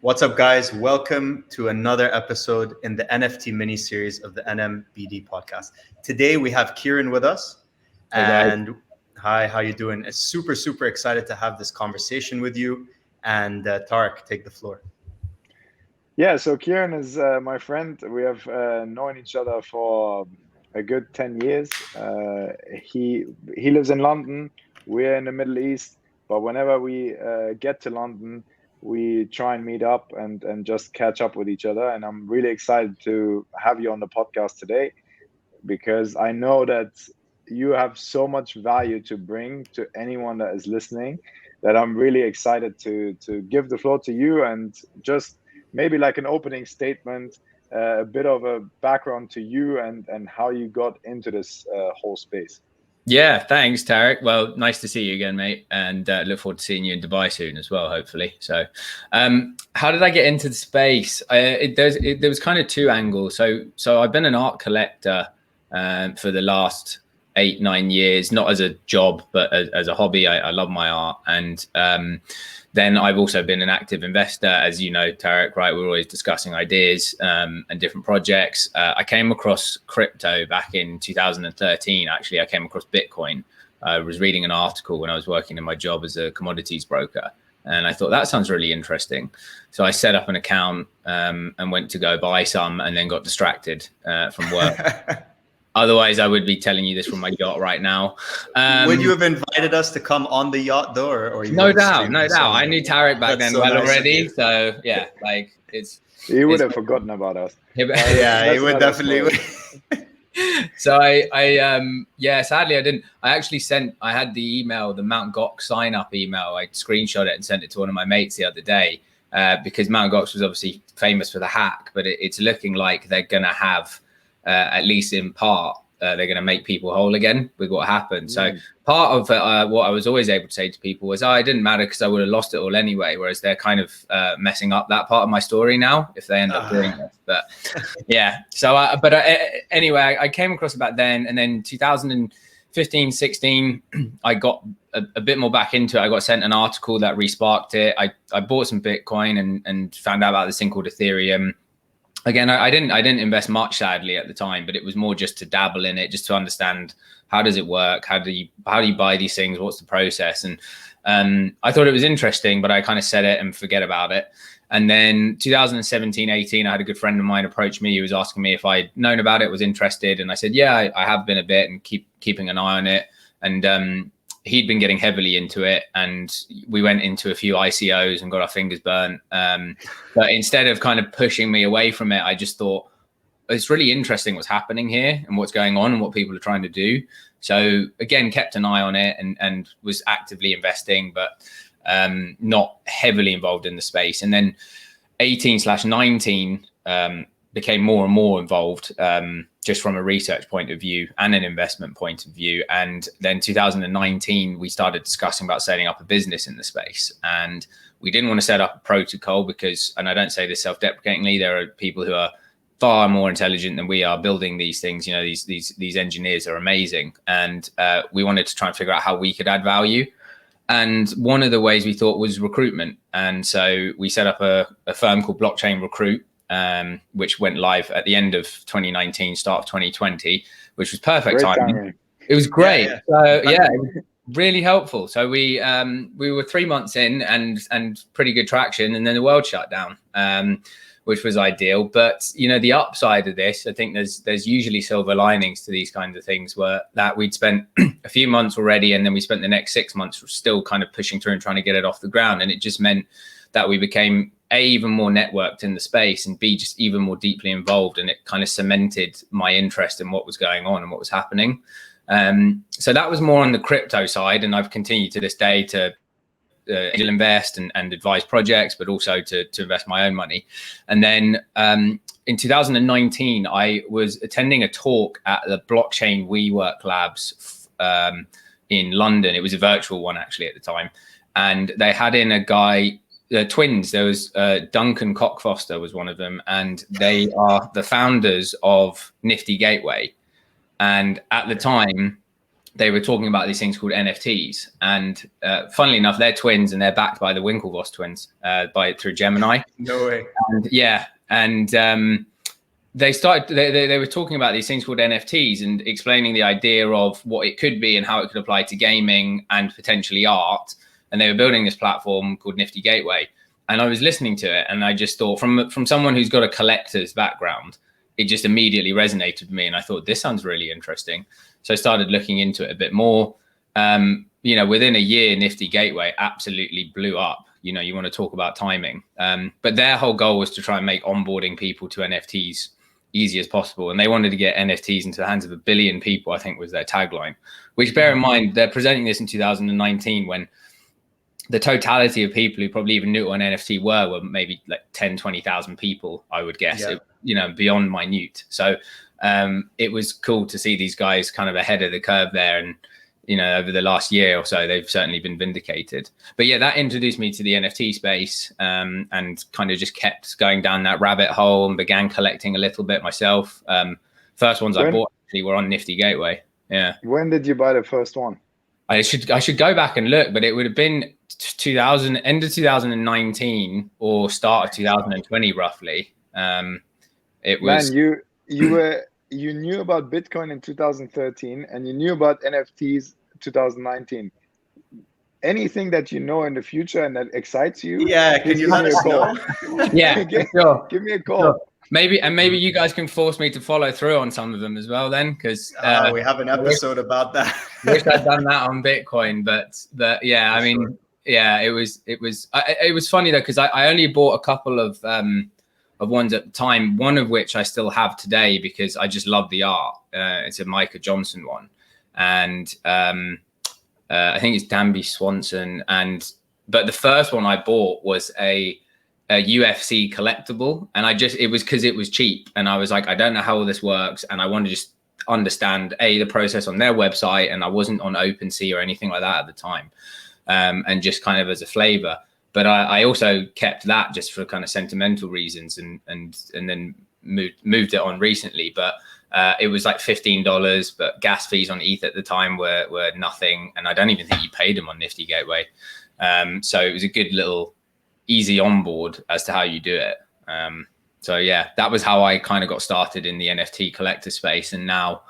What's up, guys? Welcome to another episode in the NFT mini series of the NMBD podcast. Today we have Kieran with us. And hi, how you doing? It's super excited to have this conversation with you. And Tarek, take the floor. Yeah, so Kieran is my friend. We have known each other for a good 10 years. He lives in London. We're in the Middle East. But whenever we get to London, we try and meet up and just catch up with each other. And I'm really excited to have you on the podcast today because I know that you have so much value to bring to anyone that is listening that I'm really excited to give the floor to you and just maybe like an opening statement, a bit of a background to you and how you got into this whole space. Yeah, thanks, Tarek. Well, nice to see you again, mate, and look forward to seeing you in Dubai soon as well, hopefully. So, how did I get into the space? There was kind of two angles. So I've been an art collector for the last 8-9 years, not as a job, but as a hobby. I love my art, and then I've also been an active investor, as you know, Tarek, right? We're always discussing ideas and different projects. I came across crypto back in 2013. Actually, I came across Bitcoin. I was reading an article when I was working in my job as a commodities broker. And I thought that sounds really interesting. So I set up an account and went to go buy some and then got distracted from work. Otherwise, I would be telling you this from my yacht right now. Would you have invited us to come on the yacht, though? Or no doubt. I knew Tarek back then well already. So yeah, like he would have forgotten about us. Yeah, he would definitely. So sadly I didn't. I had the email, the Mount Gox sign up email. I screenshot it and sent it to one of my mates the other day because Mount Gox was obviously famous for the hack, but it's looking like they're going to have. At least in part, they're going to make people whole again with what happened. So part of what I was always able to say to people was, it didn't matter because I would have lost it all anyway. Whereas they're kind of messing up that part of my story now if they end up doing this. But yeah, so anyway, I came across it back then, and then 2015, 16, I got a bit more back into it. I got sent an article that resparked it. I bought some Bitcoin and found out about this thing called Ethereum. Again, I didn't invest much, sadly, at the time, but it was more just to dabble in it, just to understand how does it work, how do you buy these things, what's the process, and I thought it was interesting, but I kind of set it and forget about it. And then 2017, 18, I had a good friend of mine approach me. He was asking me if I'd known about it, was interested, and I said, yeah, I have been a bit and keeping an eye on it, and he'd been getting heavily into it, and we went into a few ICOs and got our fingers burnt. But instead of kind of pushing me away from it, I just thought it's really interesting what's happening here and what's going on and what people are trying to do. So again, kept an eye on it and was actively investing, but not heavily involved in the space. And then 18/19 became more and more involved just from a research point of view and an investment point of view. And then 2019, we started discussing about setting up a business in the space. And we didn't want to set up a protocol because, and I don't say this self-deprecatingly, there are people who are far more intelligent than we are building these things. You know, these engineers are amazing. And we wanted to try and figure out how we could add value. And one of the ways we thought was recruitment. And so we set up a firm called Blockchain Recruit, which went live at the end of 2019, start of 2020, which was perfect timing. It was great. Yeah. So yeah, it was really helpful. So we were 3 months in and pretty good traction, and then the world shut down, which was ideal. But you know, the upside of this, I think there's usually silver linings to these kinds of things, where that we'd spent a few months already, and then we spent the next 6 months still kind of pushing through and trying to get it off the ground, and it just meant that we became even more networked in the space, and B, just even more deeply involved. And it kind of cemented my interest in what was going on and what was happening. So that was more on the crypto side. And I've continued to this day to angel invest and advise projects, but also to invest my own money. And then in 2019, I was attending a talk at the Blockchain WeWork Labs in London. It was a virtual one actually at the time. And they had in a guy, twins. There was Duncan Cockfoster was one of them, and they are the founders of Nifty Gateway. And at the time, they were talking about these things called NFTs, and funnily enough, they're twins and they're backed by the Winklevoss twins through Gemini. No way. And they were talking about these things called NFTs and explaining the idea of what it could be and how it could apply to gaming and potentially art. And they were building this platform called Nifty Gateway. And I was listening to it, and I just thought, from someone who's got a collector's background, it just immediately resonated with me. And I thought, this sounds really interesting. So I started looking into it a bit more. Within a year, Nifty Gateway absolutely blew up. You want to talk about timing. But their whole goal was to try and make onboarding people to NFTs easy as possible. And they wanted to get NFTs into the hands of 1 billion people, I think was their tagline, which, bear in mind, they're presenting this in 2019 when the totality of people who probably even knew what an NFT were maybe like 10, 20,000 people, I would guess, beyond minute. So it was cool to see these guys kind of ahead of the curve there. And, over the last year or so, they've certainly been vindicated. But yeah, that introduced me to the NFT space, and kind of just kept going down that rabbit hole and began collecting a little bit myself. First ones I bought actually were on Nifty Gateway. Yeah. When did you buy the first one? I should go back and look, but it would have been end of 2019 or start of 2020 roughly. It was. Man, you knew about Bitcoin in 2013 and you knew about NFTs 2019. Anything that in the future and that excites you? Yeah, can you let us know? Yeah, sure. Give me a call. Sure. Maybe you guys can force me to follow through on some of them as well then, because we have an episode about that. Wish I'd done that on Bitcoin, but yeah, I mean, yeah, it was funny though, because I only bought a couple of ones at the time, one of which I still have today because I just love the art. It's a Micah Johnson one, and I think it's Danby Swanson. But the first one I bought was a UFC collectible, and it was because it was cheap, and I was like, I don't know how all this works, and I want to just understand the process on their website, and I wasn't on OpenSea or anything like that at the time, and just kind of as a flavor. But I also kept that just for kind of sentimental reasons, and then moved it on recently. But it was like $15, but gas fees on ETH at the time were nothing, and I don't even think you paid them on Nifty Gateway. So it was a good little easy onboard as to how you do it. So yeah, that was how I kind of got started in the NFT collector space, and now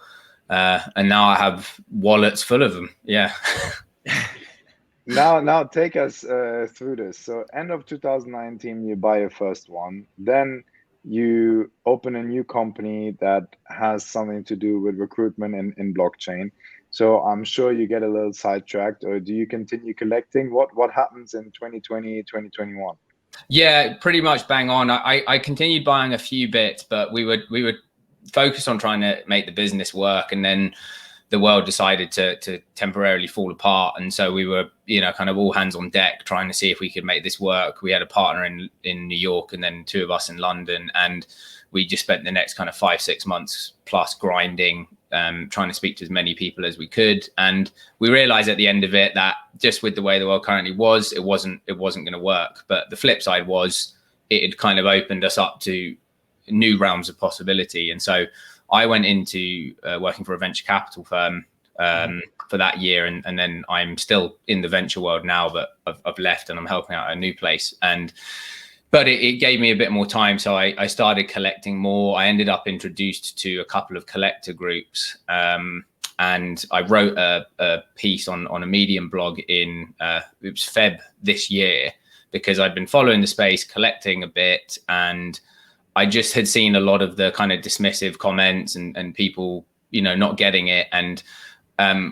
I have wallets full of them. Yeah. Now take us through this. So end of 2019, you buy your first one. Then you open a new company that has something to do with recruitment in blockchain. So I'm sure you get a little sidetracked, or do you continue collecting? What happens in 2020, 2021? Yeah, pretty much bang on. I continued buying a few bits, but we would focus on trying to make the business work, and then the world decided to temporarily fall apart. And so we were, kind of all hands on deck trying to see if we could make this work. We had a partner in New York and then two of us in London. And we just spent the next kind of 5-6 months plus grinding, trying to speak to as many people as we could. And we realized at the end of it that just with the way the world currently was, it wasn't going to work. But the flip side was it had kind of opened us up to new realms of possibility. And so I went into working for a venture capital firm for that year, and then I'm still in the venture world now, but I've left and I'm helping out at a new place. But it gave me a bit more time, so I started collecting more. I ended up introduced to a couple of collector groups, and I wrote a piece on a Medium blog in it was Feb this year, because I'd been following the space, collecting a bit, and I just had seen a lot of the kind of dismissive comments and people, not getting it. And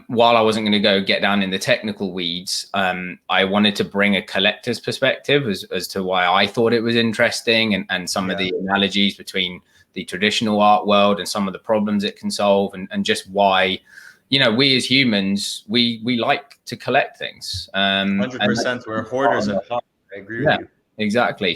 while I wasn't going to go get down in the technical weeds, I wanted to bring a collector's perspective as to why I thought it was interesting, and some of the analogies between the traditional art world and some of the problems it can solve, and just why, we as humans, we like to collect things. 100%. We're hoarders at heart. I agree with you. Exactly.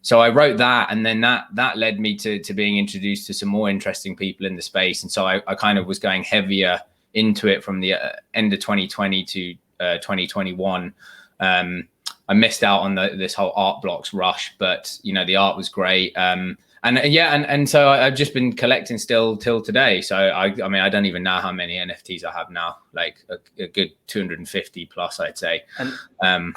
So I wrote that, and then that led me to being introduced to some more interesting people in the space. And so I kind of was going heavier into it from the end of 2020 to 2021. I I missed out on this whole art blocks rush, but the art was great. And so I've just been collecting still till today. So I mean, I don't even know how many NFTs I have now, like a good 250 plus, I'd say. And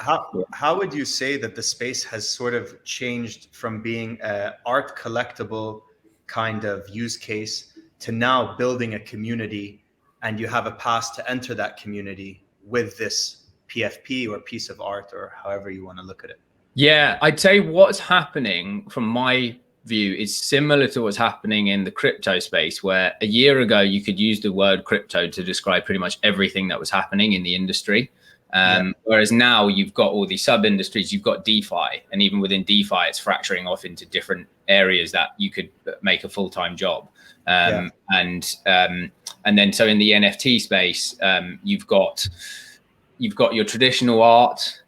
how would you say that the space has sort of changed from being an art collectible kind of use case to now building a community, and you have a pass to enter that community with this PFP or piece of art, or however you want to look at it? Yeah, I'd say what's happening from my view is similar to what's happening in the crypto space, where a year ago you could use the word crypto to describe pretty much everything that was happening in the industry. Whereas now you've got all these sub industries, you've got DeFi, and even within DeFi, it's fracturing off into different areas that you could make a full-time job. And then so in the NFT space, you've got your traditional art.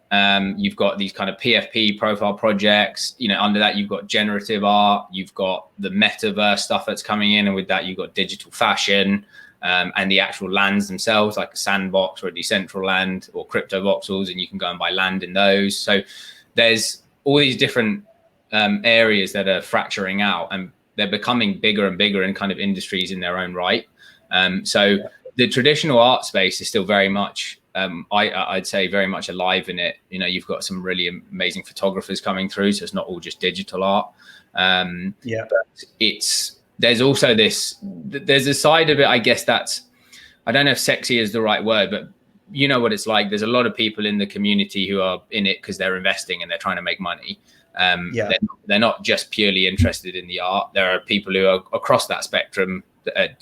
You've got these kind of PFP profile projects, under that you've got generative art, you've got the metaverse stuff that's coming in, and with that you've got digital fashion, and the actual lands themselves, like a sandbox or a Decentraland or crypto voxels, and you can go and buy land in those. So there's all these different areas that are fracturing out, and they're becoming bigger and bigger in kind of industries in their own right. So the traditional art space is still very much, I'd say, very much alive in it. You've got some really amazing photographers coming through, so it's not all just digital art. But there's also there's a side of it, I guess, that's, I don't know if sexy is the right word, but you know what it's like. There's a lot of people in the community who are in it because they're investing and they're trying to make money. They're not just purely interested in the art. There are people who are across that spectrum,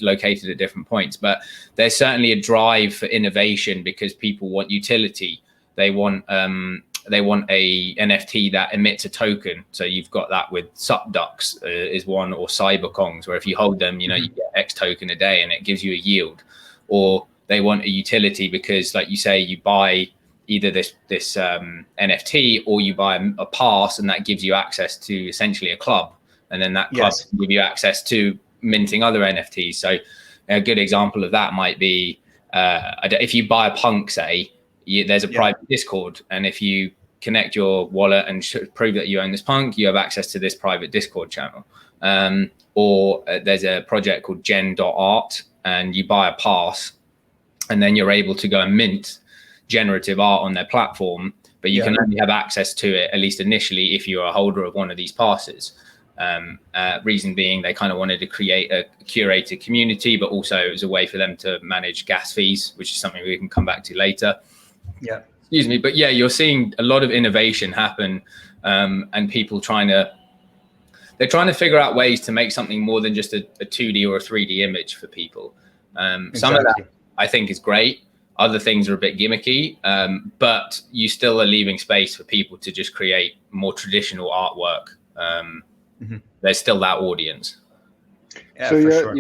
located at different points, but there's certainly a drive for innovation because people want utility. They want a NFT that emits a token. So you've got that with SupDucks is one, or Cyberkongs, where if you hold them, you get X token a day and it gives you a yield. Or they want a utility because, like you say, you buy either this NFT or you buy a pass, and that gives you access to essentially a club, and then that club can give you access to minting other NFTs. So a good example of that might be if you buy a punk, say, there's a private Discord, and if you connect your wallet and prove that you own this punk, you have access to this private Discord channel. Or there's a project called gen.art, and you buy a pass, and then you're able to go and mint generative art on their platform, but you can only have access to it, at least initially, if you're a holder of one of these passes. Reason being, they kind of wanted to create a curated community, but also it was a way for them to manage gas fees, which is something we can come back to later. Excuse me. But you're seeing a lot of innovation happen, and people they're trying to figure out ways to make something more than just a 2D or a 3D image for people. Some of that I think is great. Other things are a bit gimmicky, but you still are leaving space for people to just create more traditional artwork. There's still that audience. So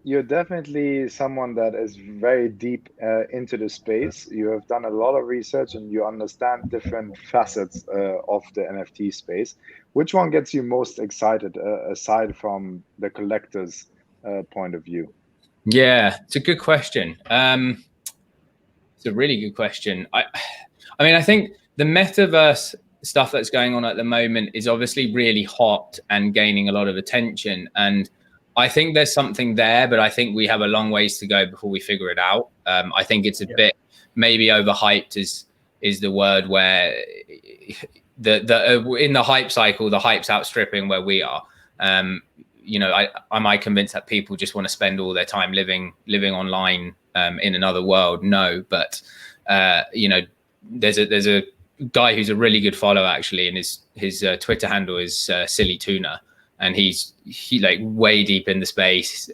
you're definitely someone that is very deep into the space. You have done a lot of research and you understand different facets of the NFT space. Which one gets you most excited aside from the collector's point of view? Yeah, it's a good question. It's a really good question. I mean, I think the metaverse stuff that's going on at the moment is obviously really hot and gaining a lot of attention. And I think there's something there, but I think we have a long ways to go before we figure it out. I think it's a bit maybe overhyped is the word, where in the hype cycle, the hype's outstripping where we are. Am I convinced that people just want to spend all their time living online in another world? No, but there's a guy who's a really good follow actually, and his Twitter handle is Silly Tuna, and he like way deep in the space,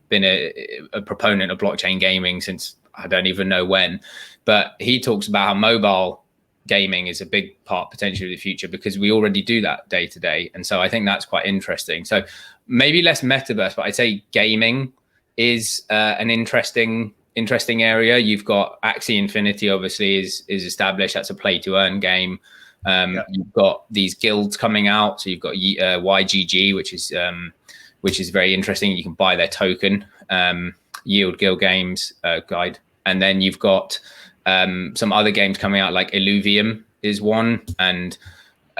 been a proponent of blockchain gaming since I don't even know when, but he talks about how mobile gaming is a big part potentially of the future because we already do that day to day, and so I think that's quite interesting. So maybe less metaverse, but I'd say gaming is an interesting area. You've got Axie Infinity, obviously, is established. That's a play to earn game. You've got these guilds coming out. So you've got YGG, which is very interesting. You can buy their token. Yield Guild Games guide, and then you've got some other games coming out like Illuvium, is one, and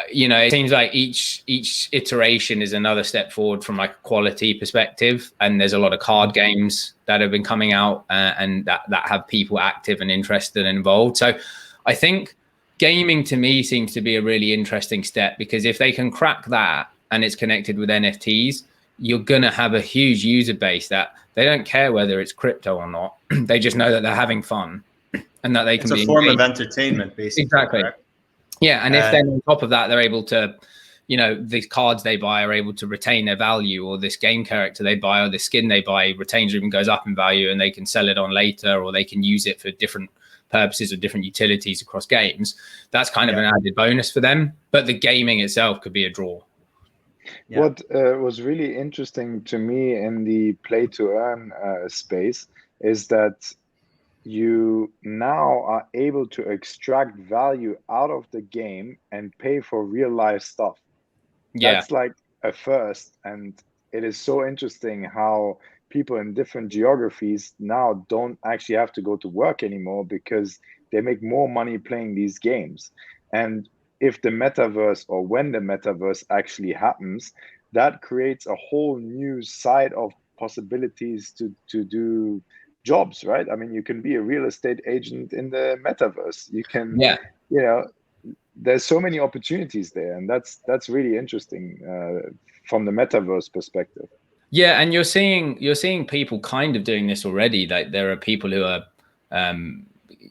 it seems like each iteration is another step forward from like a quality perspective. And there's a lot of card games that have been coming out and that have people active and interested and involved. So I think gaming to me seems to be a really interesting step, because if they can crack that and it's connected with NFTs, you're going to have a huge user base that they don't care whether it's crypto or not. They just know that they're having fun and that they can be a form engaged. of entertainment, basically. Exactly. Correct? Yeah. And if then on top of that, they're able to, the cards they buy are able to retain their value, or this game character they buy or the skin they buy retains or even goes up in value, and they can sell it on later, or they can use it for different purposes or different utilities across games. That's kind of an added bonus for them. But the gaming itself could be a draw. Yeah. What was really interesting to me in the play to earn space is that you now are able to extract value out of the game and pay for real life stuff. That's like a first. And it is so interesting how people in different geographies now don't actually have to go to work anymore, because they make more money playing these games. And if the metaverse, or when the metaverse actually happens, that creates a whole new side of possibilities to do jobs, right? I mean, you can be a real estate agent in the metaverse. You can, there's so many opportunities there, and that's really interesting from the metaverse perspective. Yeah, and you're seeing people kind of doing this already. Like there are people who are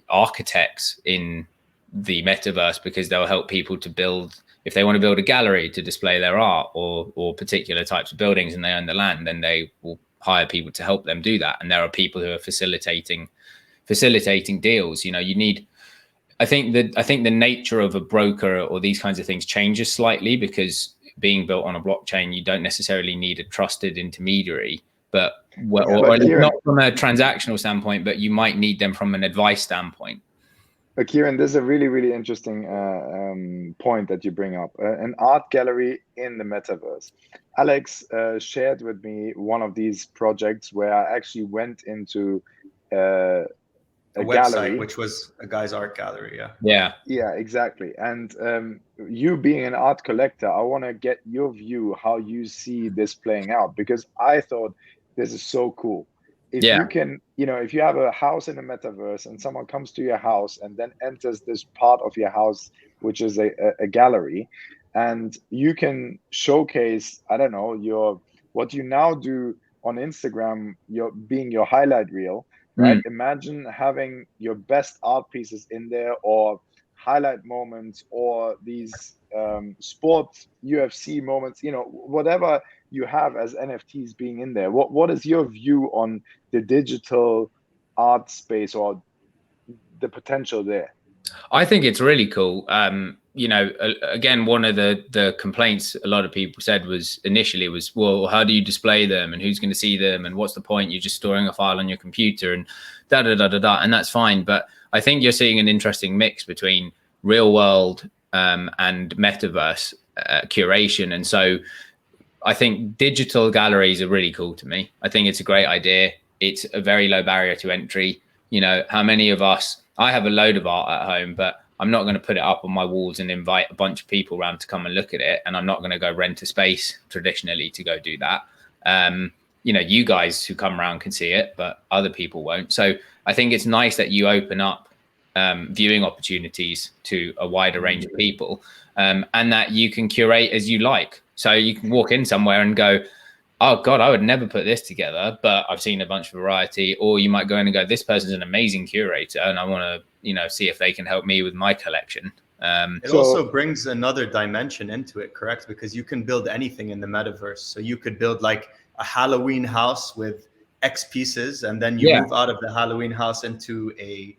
architects in the metaverse, because they'll help people to build, if they want to build a gallery to display their art or particular types of buildings and they own the land, then they will hire people to help them do that. And there are people who are facilitating deals. You need, I think the nature of a broker or these kinds of things changes slightly, because being built on a blockchain, you don't necessarily need a trusted intermediary, or not from a transactional standpoint, but you might need them from an advice standpoint. But Kieran, this is a really, really interesting point that you bring up. An art gallery in the metaverse. Alex shared with me one of these projects where I actually went into a website, gallery, which was a guy's art gallery. Yeah, exactly. And you being an art collector, I want to get your view how you see this playing out, because I thought this is so cool. If you can, if you have a house in the metaverse and someone comes to your house and then enters this part of your house, which is a gallery, and you can showcase, I don't know, what you now do on Instagram, being your highlight reel, right? Imagine having your best art pieces in there, or highlight moments, or these sport UFC moments, whatever you have as NFTs being in there. What is your view on the digital art space, or the potential there? I think it's really cool. Again, one of the complaints a lot of people said initially was, well, how do you display them, and who's going to see them, and what's the point? You're just storing a file on your computer and and that's fine. But I think you're seeing an interesting mix between real world and metaverse curation. And so I think digital galleries are really cool to me. I think it's a great idea. It's a very low barrier to entry. How many of us, I have a load of art at home, but I'm not going to put it up on my walls and invite a bunch of people around to come and look at it. And I'm not going to go rent a space traditionally to go do that. You guys who come around can see it, but other people won't. So I think it's nice that you open up viewing opportunities to a wider range of people, and that you can curate as you like. So you can walk in somewhere and go, oh God, I would never put this together, but I've seen a bunch of variety. Or you might go in and go, this person's an amazing curator, and I want to, see if they can help me with my collection. It also brings another dimension into it, correct? Because you can build anything in the metaverse. So you could build like a Halloween house with X pieces, and then you move out of the Halloween house into a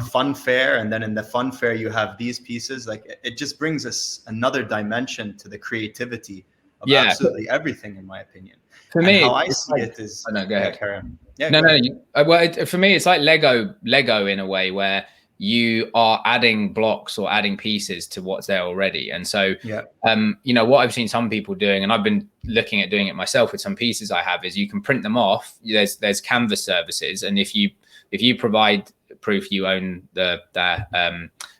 fun fair, and then in the fun fair you have these pieces. Like it just brings us another dimension to the creativity of absolutely everything, in my opinion. For me, how I see it is, go ahead. Karen. For me, it's like Lego in a way, where you are adding blocks or adding pieces to what's there already. And so, what I've seen some people doing, and I've been looking at doing it myself with some pieces I have, is you can print them off. There's canvas services, and if you provide proof you own the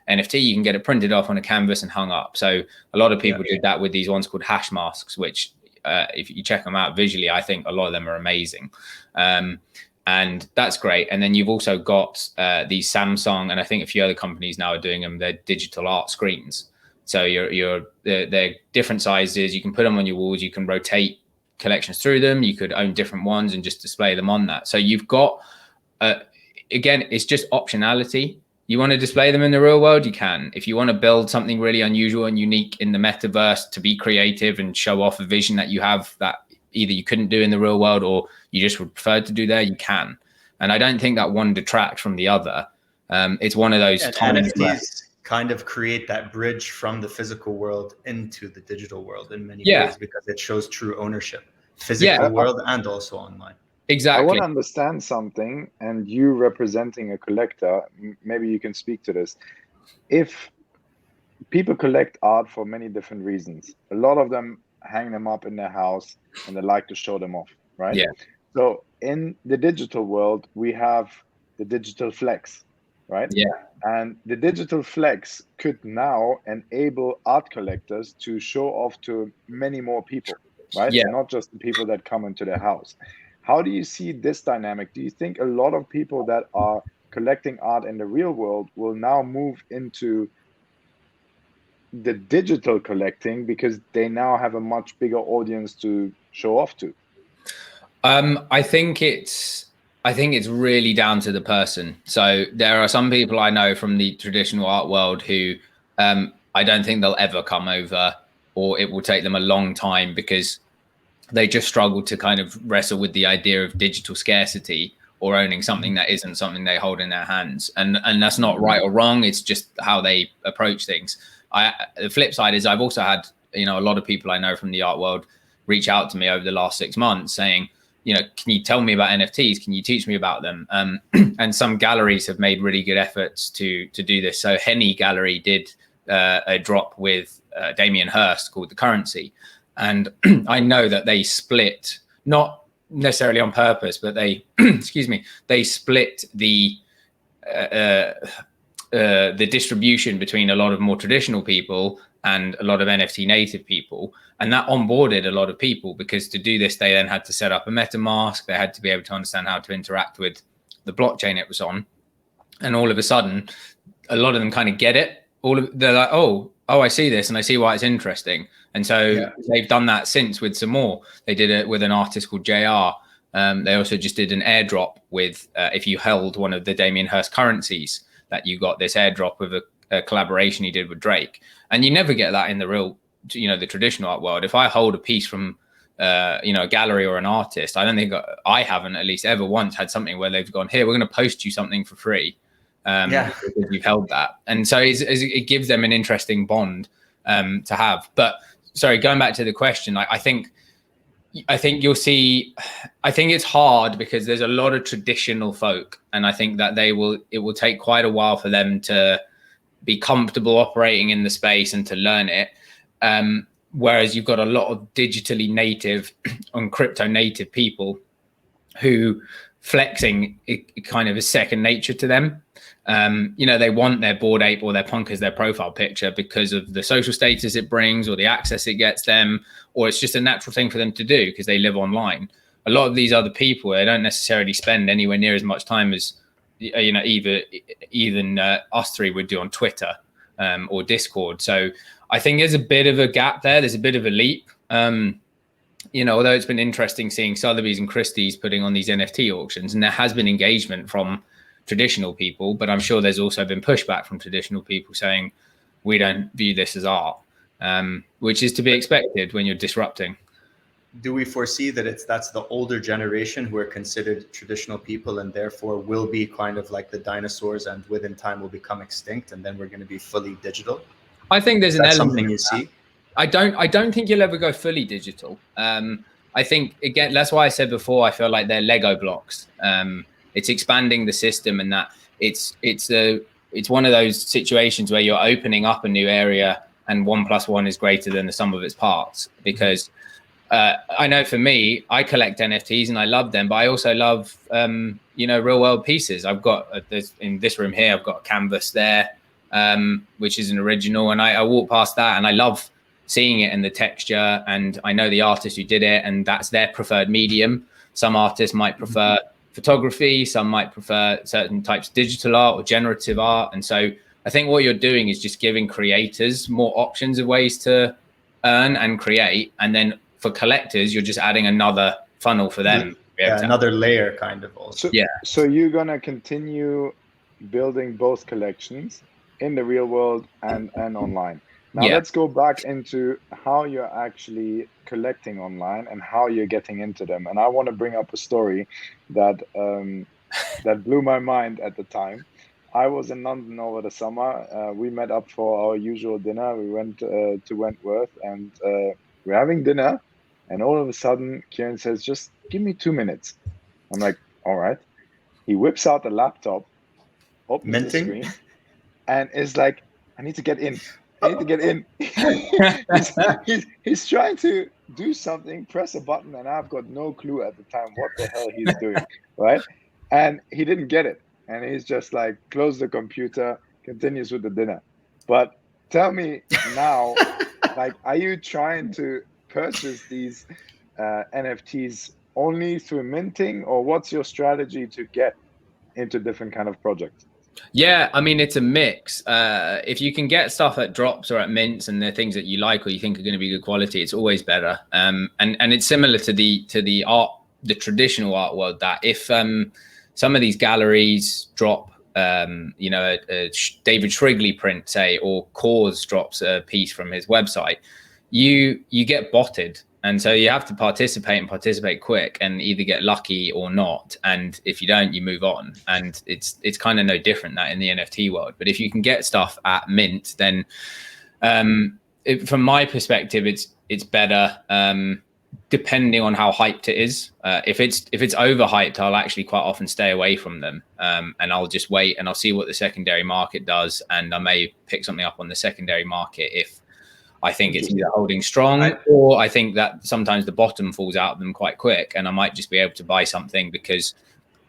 NFT, you can get it printed off on a canvas and hung up. So a lot of people did that with these ones called hash masks, which if you check them out visually, I think a lot of them are amazing. And that's great. And then you've also got these Samsung, and I think a few other companies now are doing them. They're digital art screens. So they're different sizes. You can put them on your walls. You can rotate collections through them. You could own different ones and just display them on that. So you've got, again, it's just optionality. You want to display them in the real world, you can. If you want to build something really unusual and unique in the metaverse to be creative and show off a vision that you have that either you couldn't do in the real world or you just would prefer to do there, you can. And I don't think that one detracts from the other. It's one of those times NFTs kind of create that bridge from the physical world into the digital world in many ways, because it shows true ownership, physical world and also online. Exactly. I want to understand something, and you representing a collector, maybe you can speak to this. If people collect art for many different reasons, a lot of them hang them up in their house and they like to show them off, right? Yeah. So in the digital world, we have the digital flex, right? Yeah. And the digital flex could now enable art collectors to show off to many more people, right? Yeah. Not just the people that come into their house. How do you see this dynamic? Do you think a lot of people that are collecting art in the real world will now move into the digital collecting because they now have a much bigger audience to show off to? I think it's really down to the person. So there are some people I know from the traditional art world who I don't think they'll ever come over, or it will take them a long time because they just struggle to kind of wrestle with the idea of digital scarcity or owning something that isn't something they hold in their hands. And that's not right or wrong. It's just how they approach things. The flip side is I've also had, a lot of people I know from the art world reach out to me over the last 6 months saying, can you tell me about NFTs? Can you teach me about them? And some galleries have made really good efforts to do this. So Henny Gallery did a drop with Damien Hirst called The Currency. And I know that they split, not necessarily on purpose, but they, they split the distribution between a lot of more traditional people and a lot of NFT native people. And that onboarded a lot of people, because to do this, they then had to set up a MetaMask. They had to be able to understand how to interact with the blockchain it was on. And all of a sudden, a lot of them kind of get it. They're like, oh, I see this and I see why it's interesting. And so they've done that since with some more. They did it with an artist called JR. They also just did an airdrop with, if you held one of the Damien Hirst currencies, that you got this airdrop with a collaboration he did with Drake. And you never get that in the real, the traditional art world. If I hold a piece from, a gallery or an artist, I don't think I haven't at least ever once had something where they've gone, here, we're going to post you something for free. Because you've held that. And so it gives them an interesting bond to have. But sorry, going back to the question, I think you'll see, I think it's hard because there's a lot of traditional folk, and I think that it will take quite a while for them to be comfortable operating in the space and to learn it. Whereas you've got a lot of digitally native and crypto native people who flexing it kind of is second nature to them. They want their Bored Ape or their punk as their profile picture because of the social status it brings or the access it gets them, or it's just a natural thing for them to do because they live online. A lot of these other people, they don't necessarily spend anywhere near as much time as, even us three would do on Twitter or Discord. So I think there's a bit of a gap there. There's a bit of a leap. Although it's been interesting seeing Sotheby's and Christie's putting on these NFT auctions, and there has been engagement from traditional people, but I'm sure there's also been pushback from traditional people saying we don't view this as art, which is to be expected when you're disrupting. Do we foresee that that's the older generation who are considered traditional people and therefore will be kind of like the dinosaurs and within time will become extinct, and then we're going to be fully digital? I think there's an element something you see. I don't think you'll ever go fully digital. I think, again, that's why I said before, I feel like they're Lego blocks. It's expanding the system, and that it's one of those situations where you're opening up a new area and 1 + 1 is greater than the sum of its parts. Because I know for me, I collect NFTs and I love them, but I also love real world pieces. I've got in this room here, I've got a canvas there which is an original. And I walk past that and I love seeing it and the texture. And I know the artist who did it, and that's their preferred medium. Some artists might prefer photography, some might prefer certain types of digital art or generative art. And so I think what you're doing is just giving creators more options of ways to earn and create. And then for collectors, you're just adding another funnel for them. Yeah, another layer kind of also. So you're going to continue building both collections in the real world and online. Now let's go back into how you're actually collecting online and how you're getting into them. And I want to bring up a story that that blew my mind at the time. I was in London over the summer. We met up for our usual dinner. We went to Wentworth, and we're having dinner. And all of a sudden, Kieran says, "Just give me 2 minutes." I'm like, "All right." He whips out the laptop, opens the screen, and is like, "I need to get in. I need to get in." he's trying to do something, press a button, and I've got no clue at the time what the hell he's doing, right? And he didn't get it. And he's just like, close the computer, continues with the dinner. But tell me now, like, are you trying to purchase these NFTs only through minting, or what's your strategy to get into different kind of projects? Yeah, I mean, it's a mix. If you can get stuff at drops or at mints and they're things that you like or you think are going to be good quality, it's always better. And it's similar to the art, the traditional art world, that if some of these galleries drop, you know, a David Shrigley print, say, or Cause drops a piece from his website, you get botted. And so you have to participate quick and either get lucky or not. And if you don't, you move on. And it's kind of no different that in the NFT world. But if you can get stuff at mint, then from my perspective, it's better depending on how hyped it is. If it's overhyped, I'll actually quite often stay away from them. And I'll just wait and I'll see what the secondary market does. And I may pick something up on the secondary market if I think it's either holding strong, or I think that sometimes the bottom falls out of them quite quick, and I might just be able to buy something because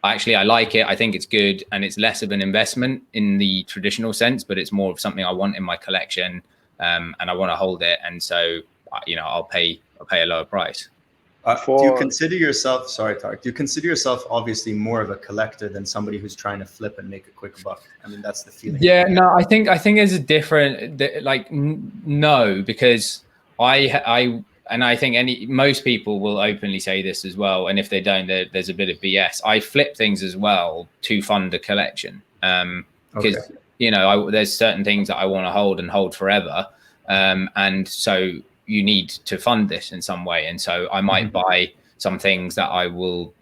actually I like it, I think it's good, and it's less of an investment in the traditional sense, but it's more of something I want in my collection, and I want to hold it, and so you know I'll pay a lower price. Do you consider yourself, sorry, Tarek, do you consider yourself obviously more of a collector than somebody who's trying to flip and make a quick buck? I mean, that's the feeling. Yeah, no, I think there's a different, like, no, because I think most people will openly say this as well. And if they don't, there's a bit of BS. I flip things as well to fund a collection. Because, you know, there's certain things that I want to hold forever. And so you need to fund this in some way. And so I might buy some things that I will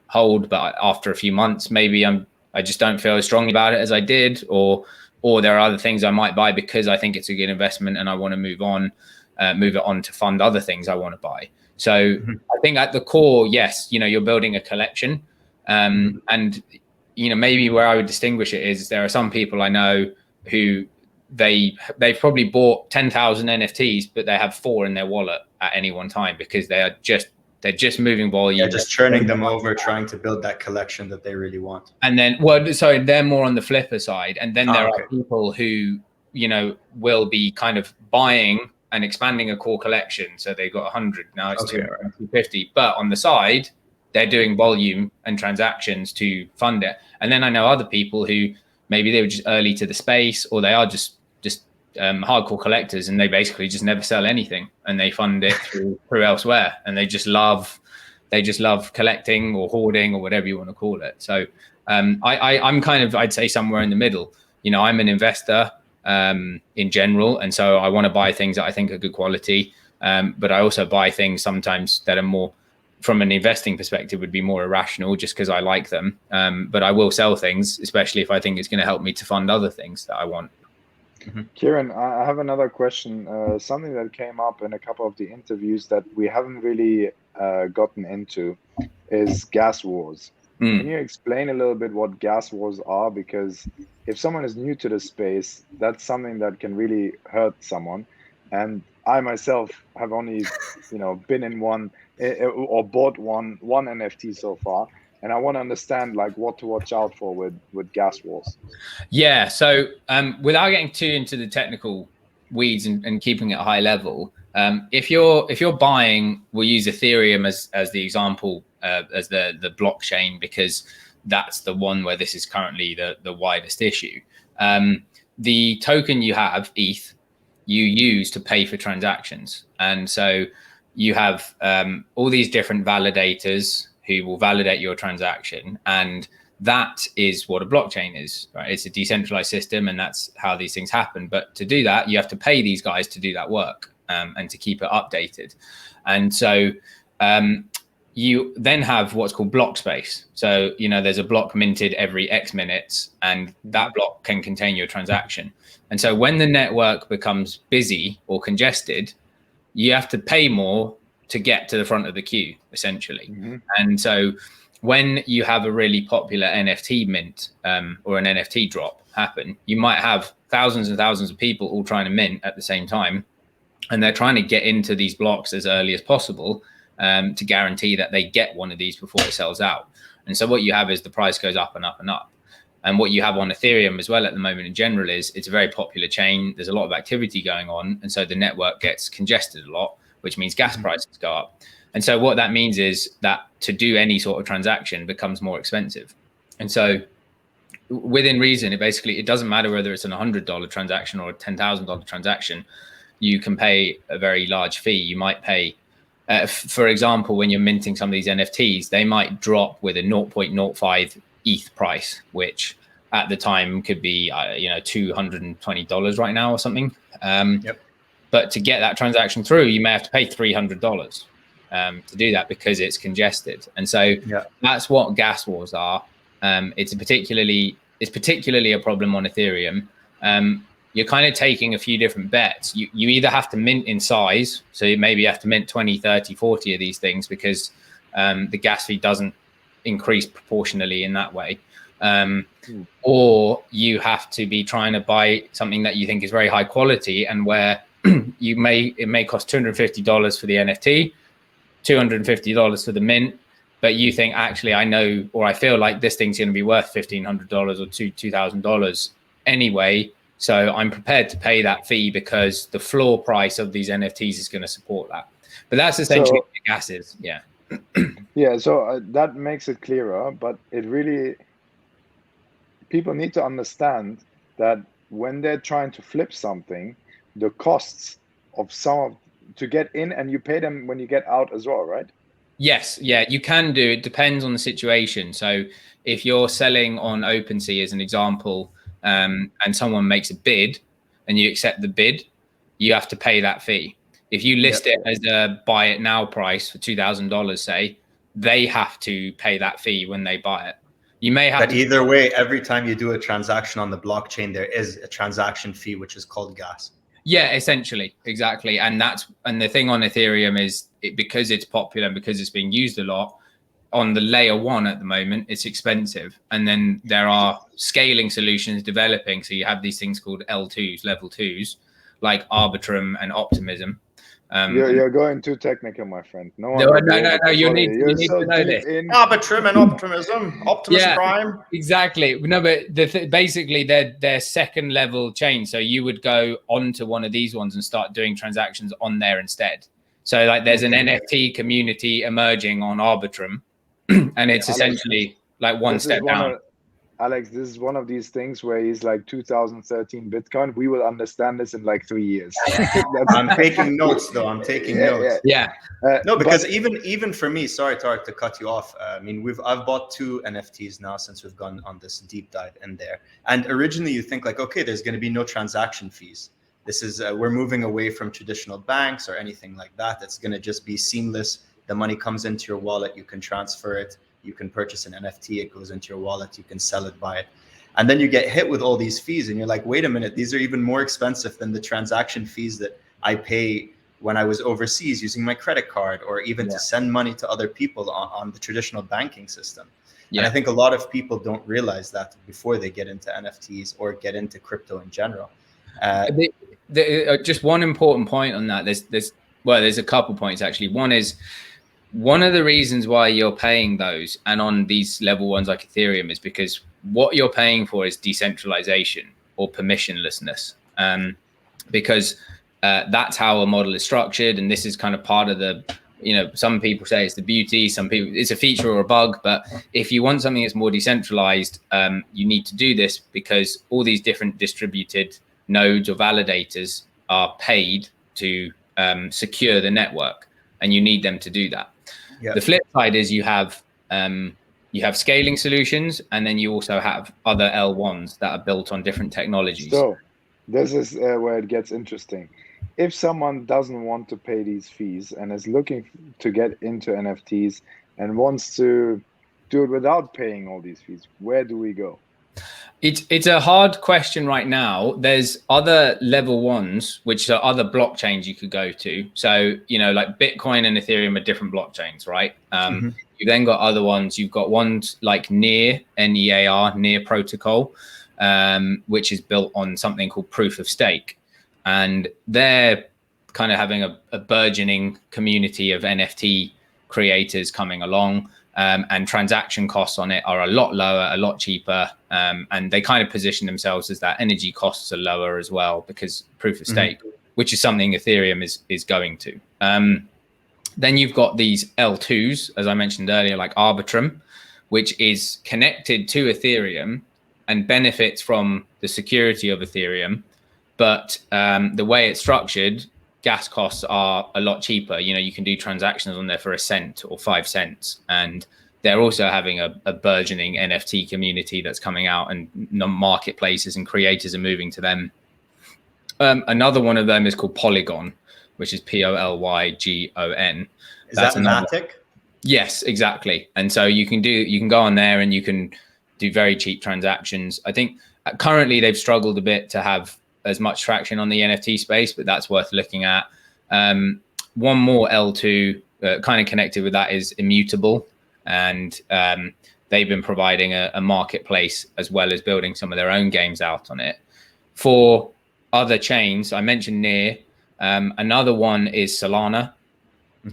hold, but after a few months, maybe I just don't feel as strongly about it as I did, or there are other things I might buy because I think it's a good investment and I want to move it on to fund other things I want to buy. So I think at the core, yes, you know, you're building a collection, and you know, maybe where I would distinguish it is there are some people I know who they've probably bought 10,000 NFTs, but they have 4 in their wallet at any one time because they're just moving volume. Yeah, just churning them over, trying to build that collection that they really want. And then, they're more on the flipper side. And then there are people who, you know, will be kind of buying and expanding a core collection. So they've got 100, now it's 250. But on the side, they're doing volume and transactions to fund it. And then I know other people who maybe they were just early to the space, or they are just hardcore collectors, and they basically just never sell anything, and they fund it through elsewhere, and they just love collecting or hoarding or whatever you want to call it. So I'm kind of, I'd say, somewhere in the middle. You know, I'm an investor in general, and so I want to buy things that I think are good quality, but I also buy things sometimes that are more, from an investing perspective, would be more irrational just because I like them. But I will sell things, especially if I think it's going to help me to fund other things that I want. Kieran, I have another question. Something that came up in a couple of the interviews that we haven't really gotten into is gas wars. Can you explain a little bit what gas wars are? Because if someone is new to the space, that's something that can really hurt someone. And I myself have only, you know, been in one or bought one NFT so far. and I want to understand like what to watch out for with gas wars. Yeah. So without getting too into the technical weeds and keeping it a high level, if you're buying, we'll use Ethereum as the example, as the blockchain, because that's the one where this is currently the widest issue. The token you have, ETH, you use to pay for transactions, and so you have all these different validators who will validate your transaction, and that is what a blockchain is, right? It's a decentralized system, and that's how these things happen. But to do that, you have to pay these guys to do that work, and to keep it updated. And so you then have what's called block space. So, there's a block minted every X minutes, and that block can contain your transaction. And so when the network becomes busy or congested, you have to pay more to get to the front of the queue, essentially. Mm-hmm. And so when you have a really popular NFT mint or an NFT drop happen, you might have thousands and thousands of people all trying to mint at the same time. And they're trying to get into these blocks as early as possible to guarantee that they get one of these before it sells out. And so what you have is the price goes up and up and up. And what you have on Ethereum as well at the moment in general is it's a very popular chain. There's a lot of activity going on. And so the network gets congested a lot, which means gas prices go up. And so what that means is that to do any sort of transaction becomes more expensive. And so within reason, it doesn't matter whether it's an $100 transaction or a $10,000 transaction, you can pay a very large fee. You might pay, for example, when you're minting some of these NFTs, they might drop with a 0.05 ETH price, which at the time could be, $220 right now or something. Yep. But to get that transaction through, you may have to pay $300 to do that because it's congested. And so that's what gas wars are. It's particularly a problem on Ethereum. You're kind of taking a few different bets. You either have to mint in size, so you maybe have to mint 20, 30, 40 of these things because the gas fee doesn't increase proportionally in that way. Or you have to be trying to buy something that you think is very high quality and where it may cost $250 for the NFT, $250 for the mint, but you think actually I know, or I feel like this thing's going to be worth $1,500 or $2,000 anyway. So I'm prepared to pay that fee because the floor price of these NFTs is going to support that. But that's essentially what gas is. Yeah. Yeah. So that makes it clearer, but people need to understand that when they're trying to flip something, the costs of to get in, and you pay them when you get out as well, right? Yes. Yeah, you can do. It depends on the situation. So if you're selling on OpenSea as an example, and someone makes a bid and you accept the bid, you have to pay that fee. If you list it as a buy it now price for $2,000, say, they have to pay that fee when they buy it. You may have but either way, every time you do a transaction on the blockchain, there is a transaction fee, which is called gas. Yeah, essentially. Exactly. And the thing on Ethereum is because it's popular and because it's being used a lot, on the layer one at the moment, it's expensive. And then there are scaling solutions developing. So you have these things called L2s, level twos, like Arbitrum and Optimism. You're going too technical, my friend. No. You need to know this. Arbitrum and Optimism, Optimus Prime. Exactly. No, but basically they're second level chains. So you would go onto one of these ones and start doing transactions on there instead. So like there's an NFT community emerging on Arbitrum, and it's essentially like one step down. Alex, this is one of these things where he's like 2013 Bitcoin. We will understand this in like 3 years. I'm taking notes, though. I'm taking notes. Yeah. No, because even for me, sorry, Tarek, to cut you off. I mean, I've bought 2 NFTs now since we've gone on this deep dive in there. And originally, you think like, okay, there's going to be no transaction fees. This is we're moving away from traditional banks or anything like that. It's going to just be seamless. The money comes into your wallet. You can transfer it. You can purchase an NFT, it goes into your wallet, you can sell it, buy it. And then you get hit with all these fees and you're like, wait a minute, these are even more expensive than the transaction fees that I pay when I was overseas using my credit card or even to send money to other people on the traditional banking system. Yeah. And I think a lot of people don't realize that before they get into NFTs or get into crypto in general. Just one important point on that. There's a couple points actually. One is one of the reasons why you're paying those and on these level ones like Ethereum is because what you're paying for is decentralization or permissionlessness, because that's how a model is structured. And this is kind of part of the, some people say it's the beauty, some people it's a feature or a bug. But if you want something that's more decentralized, you need to do this because all these different distributed nodes or validators are paid to secure the network, and you need them to do that. Yep. The flip side is you have scaling solutions, and then you also have other L1s that are built on different technologies. So this is where it gets interesting. If someone doesn't want to pay these fees and is looking to get into NFTs and wants to do it without paying all these fees, where do we go? It's a hard question right now. There's other level ones, which are other blockchains you could go to. So, like Bitcoin and Ethereum are different blockchains, right? You've then got other ones. You've got ones like Near, N-E-A-R, Near Protocol, which is built on something called proof of stake. And they're kind of having a burgeoning community of NFT creators coming along. And transaction costs on it are a lot lower, a lot cheaper. And they kind of position themselves as that energy costs are lower as well, because proof of stake, which is something Ethereum is going to. Then you've got these L2s, as I mentioned earlier, like Arbitrum, which is connected to Ethereum and benefits from the security of Ethereum. But the way it's structured, gas costs are a lot cheaper. You can do transactions on there for 1 cent or 5 cents. And they're also having a burgeoning NFT community that's coming out, and marketplaces and creators are moving to them. Another one of them is called Polygon, which is Polygon. Is that Matic? Yes, exactly. And so you can go on there and you can do very cheap transactions. I think currently they've struggled a bit to have as much traction on the NFT space, but that's worth looking at. One more L2 kind of connected with that is Immutable, and they've been providing a marketplace as well as building some of their own games out on it. For other chains, I mentioned Near. Another one is Solana,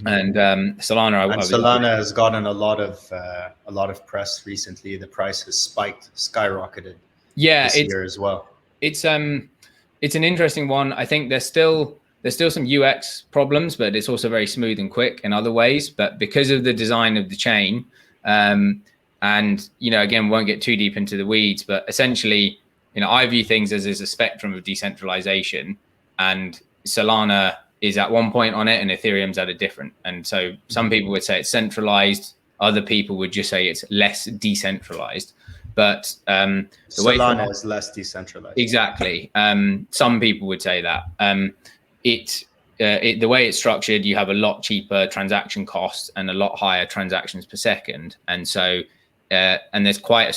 and Solana has gotten a lot of press recently. The price has skyrocketed. Yeah, this year as well. It's an interesting one. I think there's still some UX problems, but it's also very smooth and quick in other ways. But because of the design of the chain, and again, won't get too deep into the weeds, but essentially, I view things as a spectrum of decentralization, and Solana is at one point on it, and Ethereum's at a different. And so some people would say it's centralized. Other people would just say it's less decentralized. But Solana is less decentralized. Exactly. Some people would say that. The way it's structured, you have a lot cheaper transaction costs and a lot higher transactions per second. And so, and there's quite a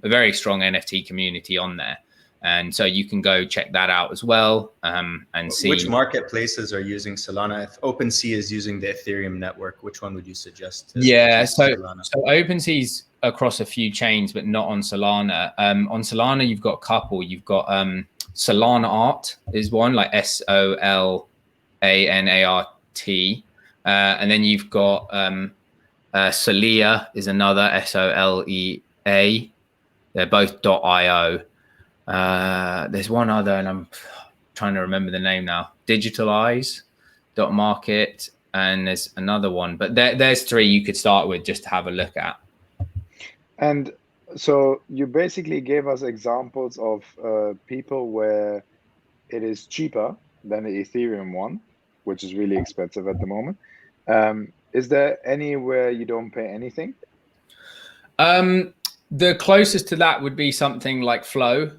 very strong NFT community on there. And so you can go check that out as well, and see. Which marketplaces are using Solana? If OpenSea is using the Ethereum network, which one would you suggest? So OpenSea's across a few chains, but not on Solana. On Solana, you've got a couple. You've got Solana Art is one, like Solanart. And then you've got Solea is another, Solea. They're both .io. There's one other, and I'm trying to remember the name now. Digitalize.market, and there's another one. But there's 3 you could start with just to have a look at. And so you basically gave us examples of people where it is cheaper than the Ethereum one, which is really expensive at the moment. Is there anywhere you don't pay anything? The closest to that would be something like Flow,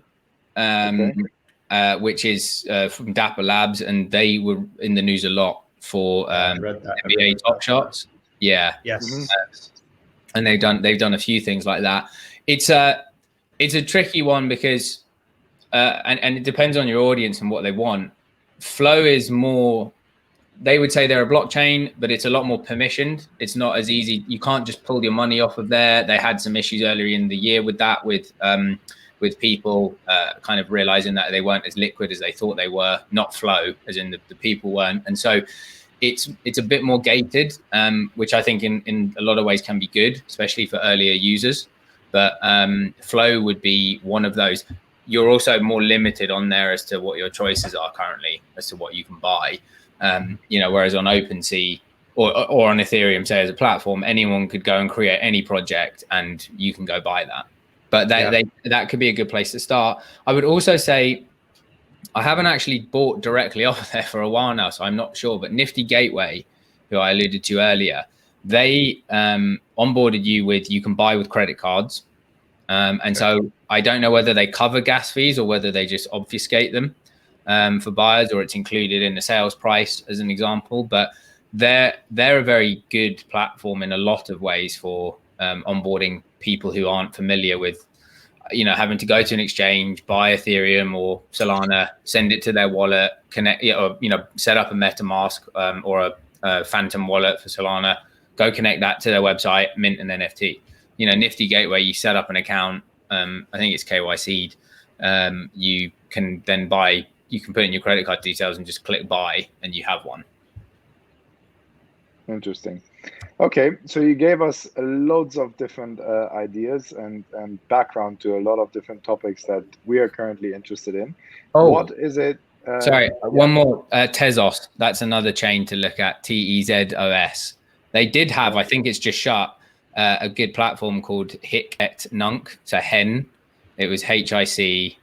which is from Dapper Labs, and they were in the news a lot for NBA Top Shots. Yeah. Yes. And they've done a few things like that. It's a tricky one because and it depends on your audience and what they want. Flow is more, they would say they're a blockchain, but it's a lot more permissioned. It's not as easy. You can't just pull your money off of there. They had some issues earlier in the year with that, with people kind of realizing that they weren't as liquid as they thought they were, not Flow, as in the people weren't. And so it's a bit more gated, which I think in a lot of ways can be good, especially for earlier users. But Flow would be one of those. You're also more limited on there as to what your choices are currently, as to what you can buy. Whereas on OpenSea or on Ethereum, say as a platform, anyone could go and create any project and you can go buy that. But that could be a good place to start. I would also say, I haven't actually bought directly off there for a while now, so I'm not sure. But Nifty Gateway, who I alluded to earlier, they onboarded you can buy with credit cards. So I don't know whether they cover gas fees or whether they just obfuscate them for buyers, or it's included in the sales price as an example. But they're a very good platform in a lot of ways for onboarding people who aren't familiar with, having to go to an exchange, buy Ethereum or Solana, send it to their wallet, connect, or set up a MetaMask or a Phantom wallet for Solana, go connect that to their website, mint an NFT. Nifty Gateway, you set up an account. I think it's KYC'd. You can then buy. You can put in your credit card details and just click buy, and you have one. Interesting. Okay, so you gave us loads of different ideas and background to a lot of different topics that we are currently interested in. What is it? One more. Tezos. That's another chain to look at. TEZOS. They did have, I think it's just shut, a good platform called HIC-ET-NUNC. So hen. It was HIC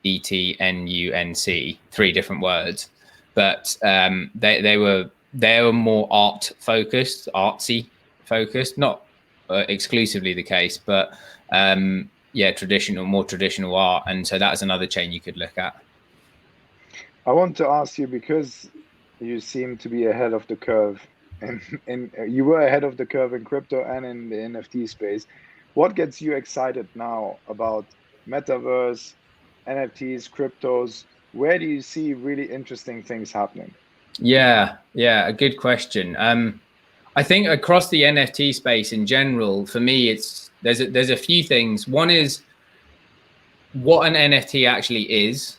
ETNUNC. 3 different words, but they were more art focused, artsy focused, not exclusively the case, but more traditional art. And so that's another chain you could look at. I want to ask you, because you seem to be ahead of the curve, and you were ahead of the curve in crypto and in the NFT space. What gets you excited now about metaverse, NFTs, cryptos? Where do you see really interesting things happening? Yeah, a good question. I think across the NFT space in general, for me, there's a few things. One is what an NFT actually is,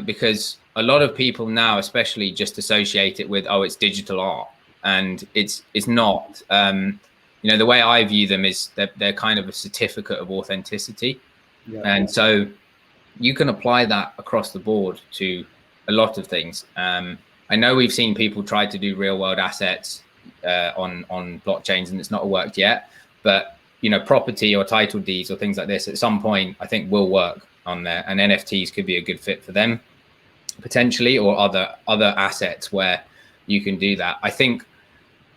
because a lot of people now, especially, just associate it with, it's digital art, and it's not. The way I view them is they're kind of a certificate of authenticity, and so you can apply that across the board to a lot of things. I know we've seen people try to do real world assets on blockchains, and it's not worked yet. But property or title deeds or things like this at some point, I think, will work on there, and NFTs could be a good fit for them potentially, or other assets where you can do that. I think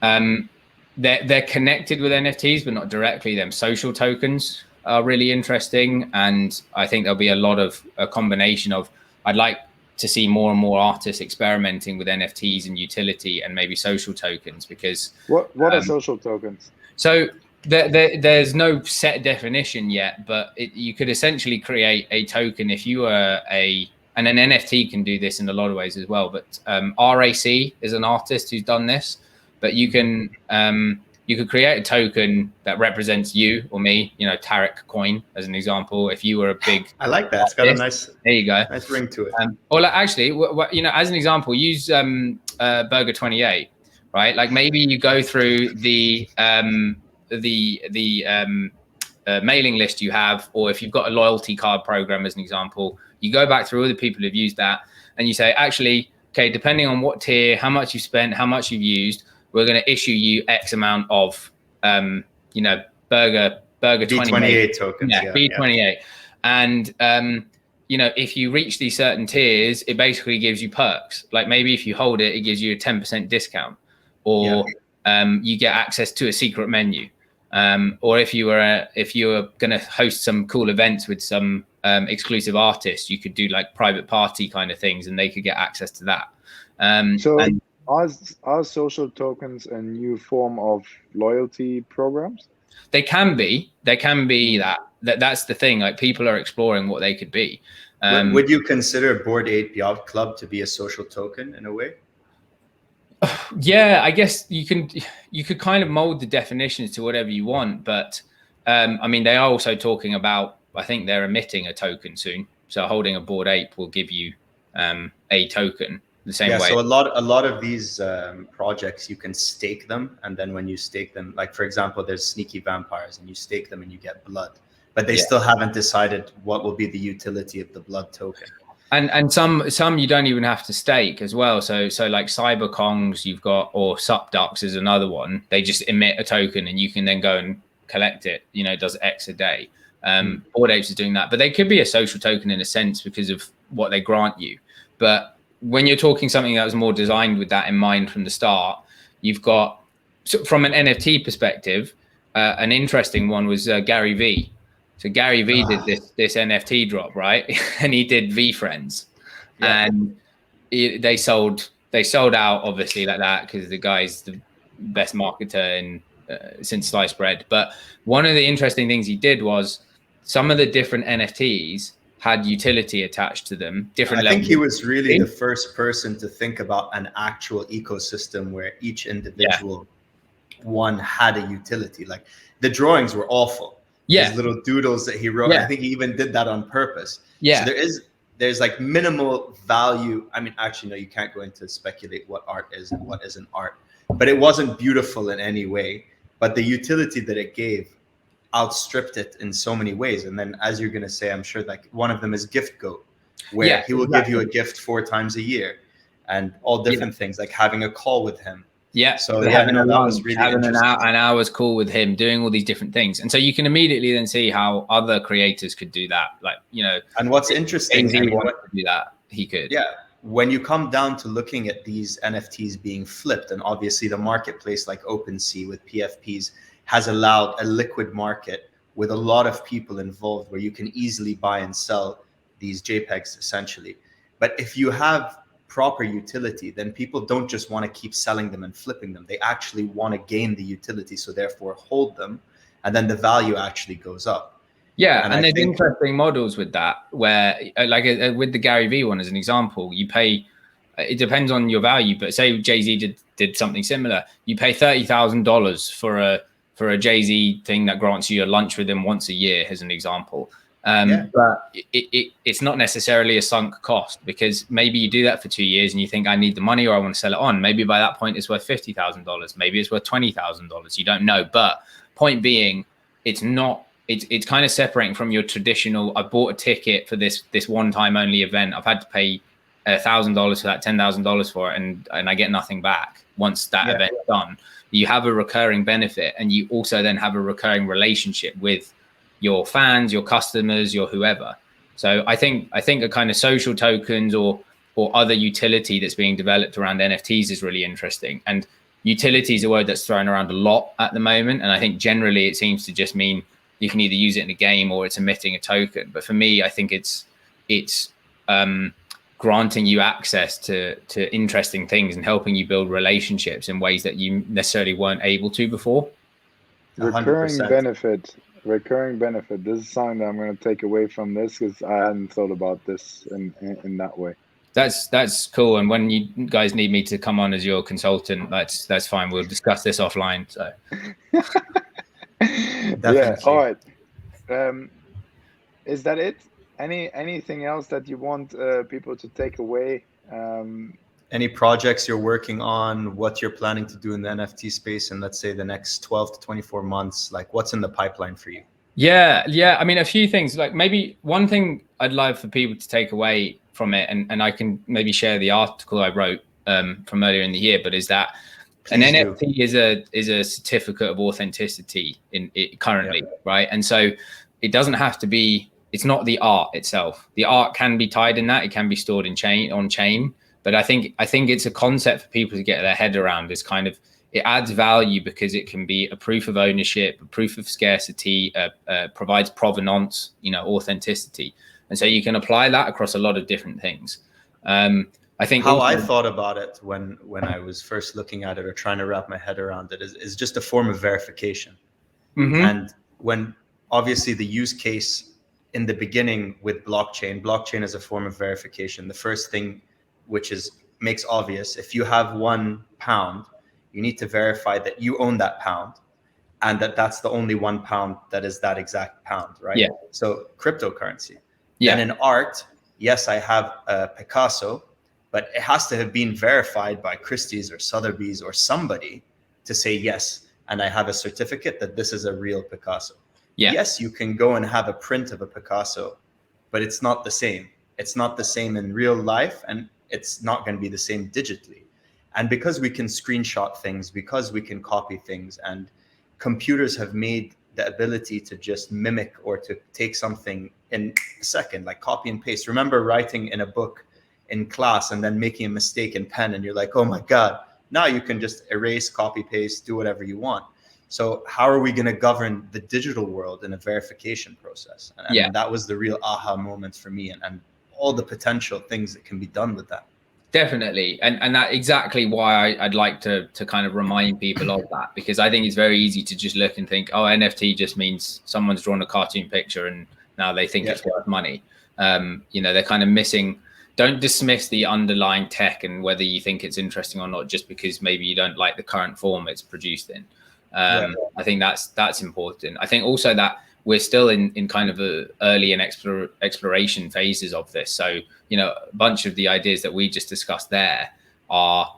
they're connected with NFTs, but not directly. Them social tokens are really interesting, and I think there'll be a combination of, I'd like to see more and more artists experimenting with NFTs and utility and maybe social tokens, because what are social tokens? So there's no set definition yet, but you could essentially create a token if you were and an NFT can do this in a lot of ways as well. But RAC is an artist who's done this, but you could create a token that represents you or me, Tarek coin as an example. If you were a big, I like that. It's got a nice, there you go, nice ring to it. Or actually, as an example, use Burger 28, right? Like maybe you go through the mailing list you have, or if you've got a loyalty card program as an example, you go back through all the people who've used that, and you say, actually, okay, depending on what tier, how much you spent, how much you've used, we're going to issue you X amount of, Burger B28 tokens. Yeah, B28. And, if you reach these certain tiers, it basically gives you perks. Like maybe if you hold it, it gives you a 10% discount, or you get access to a secret menu. Or if you were going to host some cool events with some exclusive artists, you could do like private party kind of things, and they could get access to that. Are social tokens a new form of loyalty programs? They can be. That's the thing. Like people are exploring what they could be. Would you consider Bored Ape Yacht Club to be a social token in a way? Yeah, I guess you could kind of mold the definitions to whatever you want, but they are also talking about, I think they're emitting a token soon. So holding a Bored Ape will give you a token. the same way. So a lot of these projects, you can stake them, and then when you stake them, like for example, there's sneaky vampires, and you stake them and you get blood, but they still haven't decided what will be the utility of the blood token. And some you don't even have to stake as well. So like Cyber Kongs you've got, or Supducks is another one. They just emit a token and you can then go and collect it. You know, it does X a day. Bored Apes is doing that, but they could be a social token in a sense because of what they grant you. But when you're talking something that was more designed with that in mind from the start, you've got, from an NFT perspective, an interesting one was Gary V. So Gary V did this NFT drop, right? And he did V Friends, and they sold out obviously like that because the guy's the best marketer in since sliced bread. But one of the interesting things he did was some of the different NFTs had utility attached to them. Different. I think he was really the first person to think about an actual ecosystem where each individual one had a utility. Like the drawings were awful. His little doodles that he wrote. I think he even did that on purpose. So there's like minimal value. I mean, actually, no, you can't go into speculate what art is and what isn't art, but it wasn't beautiful in any way. But the utility that it gave outstripped it in so many ways. And then, as you're going to say, I'm sure like one of them is Gift Goat, where he will give you a gift 4 times a year and all different things, like having a call with him. So having that was really an hour's call with him, doing all these different things. And so you can immediately then see how other creators could do that. Like, you know, and what's interesting, he wanted to do that, he could. When you come down to looking at these NFTs being flipped, and obviously the marketplace like OpenSea with PFPs has allowed a liquid market with a lot of people involved where you can easily buy and sell these JPEGs essentially. But if you have proper utility, then people don't just want to keep selling them and flipping them. They actually want to gain the utility, so therefore hold them, and then the value actually goes up. And there's interesting models with that, where like with the Gary V one as an example, you pay, it depends on your value, but say Jay-Z did something similar, you pay $30,000 for a Jay-Z thing that grants you a lunch with him once a year, as an example. But it's not necessarily a sunk cost, because maybe you do that for 2 years and you think, I need the money or I want to sell it on. Maybe by that point it's worth $50,000. Maybe it's worth $20,000. You don't know. But point being, it's kind of separating from your traditional, I bought a ticket for this one time only event. I've had to pay $1,000 for that, $10,000 for it, and I get nothing back once that event's done. You have a recurring benefit, and you also then have a recurring relationship with your fans, your customers, your whoever. So I think a kind of social tokens or other utility that's being developed around NFTs is really interesting. And utility is a word that's thrown around a lot at the moment. And I think generally it seems to just mean you can either use it in a game or it's emitting a token. But for me, I think it's granting you access to interesting things and helping you build relationships in ways that you necessarily weren't able to before. Recurring benefit. This is something that I'm going to take away from this, because I hadn't thought about this in that way. That's cool. And when you guys need me to come on as your consultant, that's fine. We'll discuss this offline. So all right. Is that it? Anything else that you want people to take away? Any projects you're working on, what you're planning to do in the NFT space in, let's say, the next 12 to 24 months? Like, what's in the pipeline for you? Yeah. I mean, a few things. Like, maybe one thing I'd love for people to take away from it, and I can maybe share the article I wrote from earlier in the year, but is that an NFT is a certificate of authenticity in it currently, right? And so it doesn't have to be, it's not the art itself. The art can be tied in that, it can be stored on chain. But I think it's a concept for people to get their head around. Is kind of, it adds value because it can be a proof of ownership, a proof of scarcity, provides provenance, authenticity, and so you can apply that across a lot of different things. I think I thought about it when I was first looking at it or trying to wrap my head around it is just a form of verification. And when obviously the use case in the beginning with blockchain is a form of verification. The first thing, which makes obvious, if you have £1, you need to verify that you own that pound and that's the only £1 that is that exact pound, right? So cryptocurrency. And in art, yes, I have a Picasso, but it has to have been verified by Christie's or Sotheby's or somebody to say yes, and I have a certificate that this is a real Picasso. Yeah. Yes, you can go and have a print of a Picasso, but it's not the same. It's not the same in real life, and it's not going to be the same digitally. And because we can screenshot things, because we can copy things, and computers have made the ability to just mimic or to take something in a second, like copy and paste. Remember writing in a book in class and then making a mistake in pen, and you're like, oh my God, now you can just erase, copy, paste, do whatever you want. So how are we going to govern the digital world in a verification process? And that was the real aha moment for me, and all the potential things that can be done with that. Definitely. And that exactly why I'd like to kind of remind people of that, because I think it's very easy to just look and think, oh, NFT just means someone's drawn a cartoon picture and now they think it's worth money. They're kind of missing. Don't dismiss the underlying tech and whether you think it's interesting or not, just because maybe you don't like the current form it's produced in. I think that's important. I think also that we're still in kind of early and exploration phases of this. So, a bunch of the ideas that we just discussed there are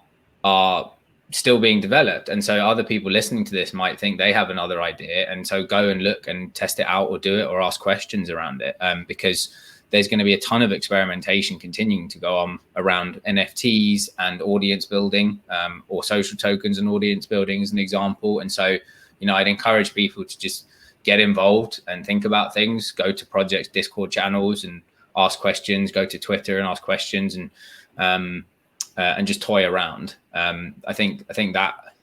still being developed. And so other people listening to this might think they have another idea. And so go and look and test it out or do it or ask questions around it, because there's going to be a ton of experimentation continuing to go on around NFTs and audience building, or social tokens and audience building as an example. And so, I'd encourage people to just get involved and think about things, go to projects, Discord channels and ask questions, go to Twitter and ask questions, and just toy around. I think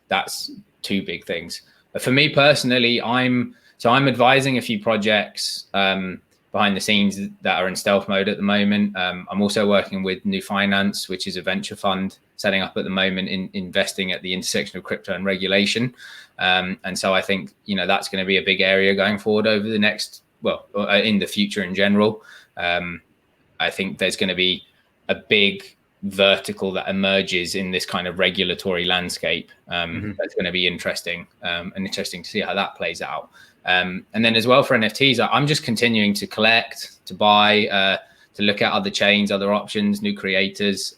that's two big things. But for me personally, I'm advising a few projects behind the scenes that are in stealth mode at the moment. I'm also working with New Finance, which is a venture fund setting up at the moment in investing at the intersection of crypto and regulation. And so I think, that's going to be a big area going forward over the next, in the future in general. I think there's going to be a big vertical that emerges in this kind of regulatory landscape. That's going to be interesting, and interesting to see how that plays out. And then as well for NFTs, I'm just continuing to collect, to buy, to look at other chains, other options, new creators.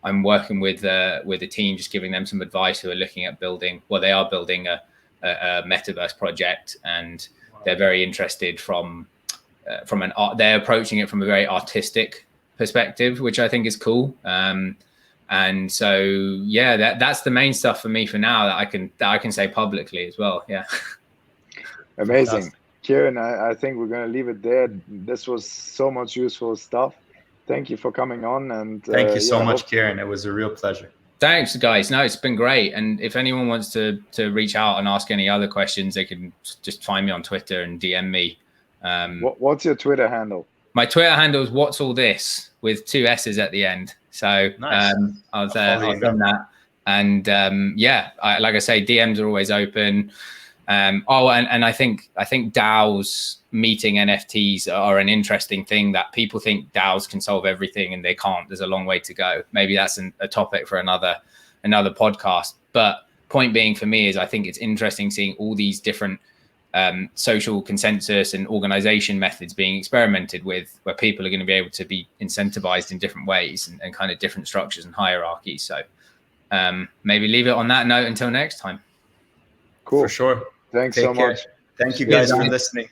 I'm working with a team, just giving them some advice, who are looking at building a metaverse project, and they're very interested from an art. They're approaching it from a very artistic perspective, which I think is cool. And so that's the main stuff for me for now that I can say publicly as well. Yeah. Amazing. Fantastic. Kieran, I think we're going to leave it there. This was so much useful stuff. Thank you for coming on. And thank you so much, Kieran. It was a real pleasure. Thanks, guys. No, it's been great. And if anyone wants to reach out and ask any other questions, they can just find me on Twitter and DM me. What's your Twitter handle? My Twitter handle is What's All This, with 2 S's at the end. So nice. I'll send that. And like I say, DMs are always open. And I think DAOs meeting NFTs are an interesting thing, that people think DAOs can solve everything, and they can't. There's a long way to go. Maybe that's a topic for another podcast. But point being for me is, I think it's interesting seeing all these different social consensus and organization methods being experimented with, where people are going to be able to be incentivized in different ways and kind of different structures and hierarchies. So maybe leave it on that note until next time. Cool. For sure. Thanks Take so care. much. Thank you guys for listening.